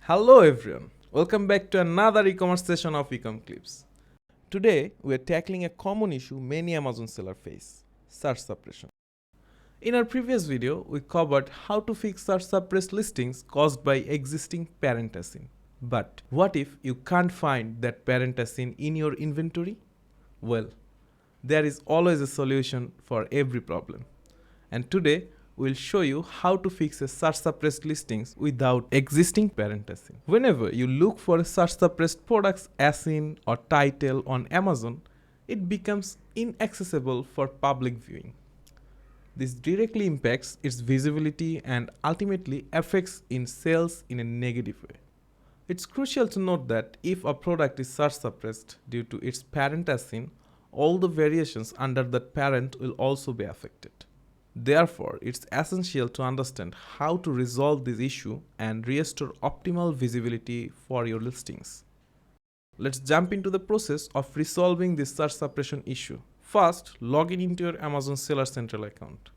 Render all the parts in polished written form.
Hello everyone, welcome back to another e-commerce session of Ecomclips. Today we are tackling a common issue many Amazon sellers face, search suppression. In our previous video, we covered how to fix search suppressed listings caused by existing parent ASIN. But what if you can't find that parent ASIN in your inventory? Well, there is always a solution for every problem. And today, we'll show you how to fix a search suppressed listings without existing parent ASIN. Whenever you look for a search suppressed product's ASIN or title on Amazon, it becomes inaccessible for public viewing. This directly impacts its visibility and ultimately affects in sales in a negative way. It's crucial to note that if a product is search suppressed due to its parent ASIN, all the variations under that parent will also be affected. Therefore, it's essential to understand how to resolve this issue and restore optimal visibility for your listings. Let's jump into the process of resolving this search suppression issue. First, log in into your Amazon Seller Central account.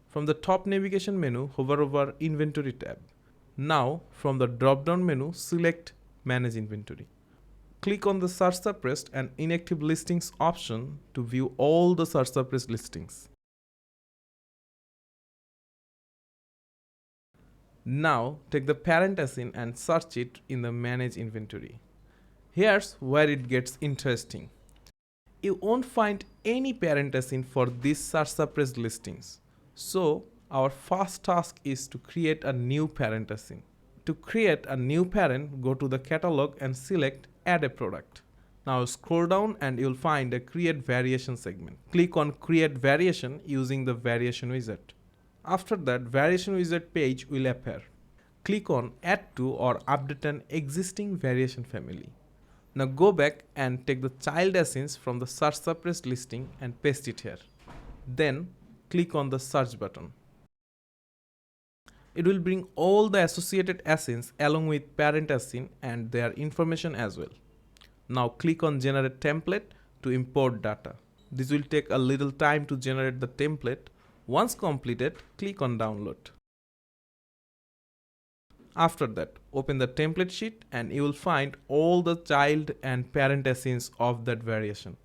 From the top navigation menu, hover over Inventory tab. Now, from the drop-down menu, select Manage Inventory. Click on the Search Suppressed and Inactive Listings option to view all the search suppressed listings. Now, take the parent ASIN and search it in the Manage Inventory. Here's where it gets interesting. You won't find any parent ASIN for these search suppressed listings. So, our first task is to create a new parent ASIN. To create a new parent, go to the catalog and select Add a Product. Now scroll down and you'll find a Create Variation segment. Click on Create Variation using the Variation wizard. After that, Variation wizard page will appear. Click on Add to or update an existing variation family. Now go back and take the child ASINs from the search suppressed listing and paste it here. Then click on the search button. It will bring all the associated ASINs along with parent ASIN and their information as well. Now click on Generate Template to import data. This will take a little time to generate the template. Once completed, click on Download. After that, open the template sheet and you will find all the child and parent ASINs of that variation.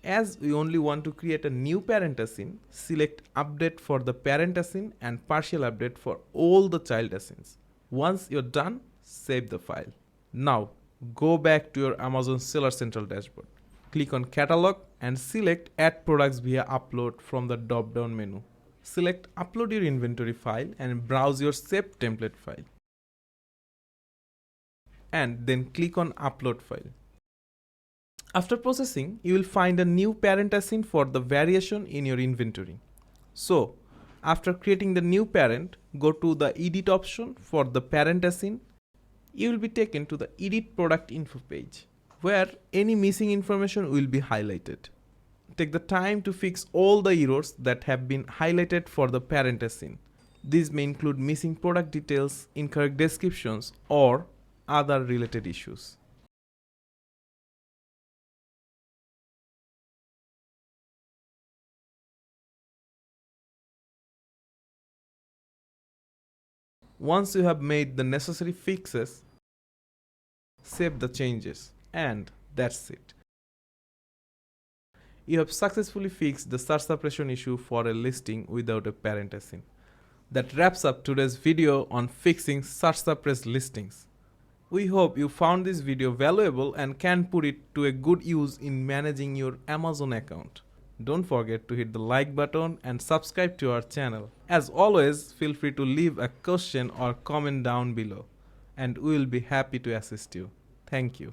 As we only want to create a new parent ASIN, select Update for the parent ASIN and Partial Update for all the child ASINs. Once you're done, save the file. Now, go back to your Amazon Seller Central dashboard. Click on Catalog and select Add Products via Upload from the drop-down menu. Select Upload your inventory file and browse your saved template file. And then click on Upload File. After processing, you will find a new parent ASIN for the variation in your inventory. So, after creating the new parent, go to the Edit option for the parent ASIN. You will be taken to the Edit Product Info page, where any missing information will be highlighted. Take the time to fix all the errors that have been highlighted for the parent ASIN. These may include missing product details, incorrect descriptions, or other related issues. Once you have made the necessary fixes, save the changes, and that's it. You have successfully fixed the search suppression issue for a listing without a parent ASIN. That wraps up today's video on fixing search suppressed listings. We hope you found this video valuable and can put it to a good use in managing your Amazon account. Don't forget to hit the like button and subscribe to our channel. As always, feel free to leave a question or comment down below, and we will be happy to assist you. Thank you.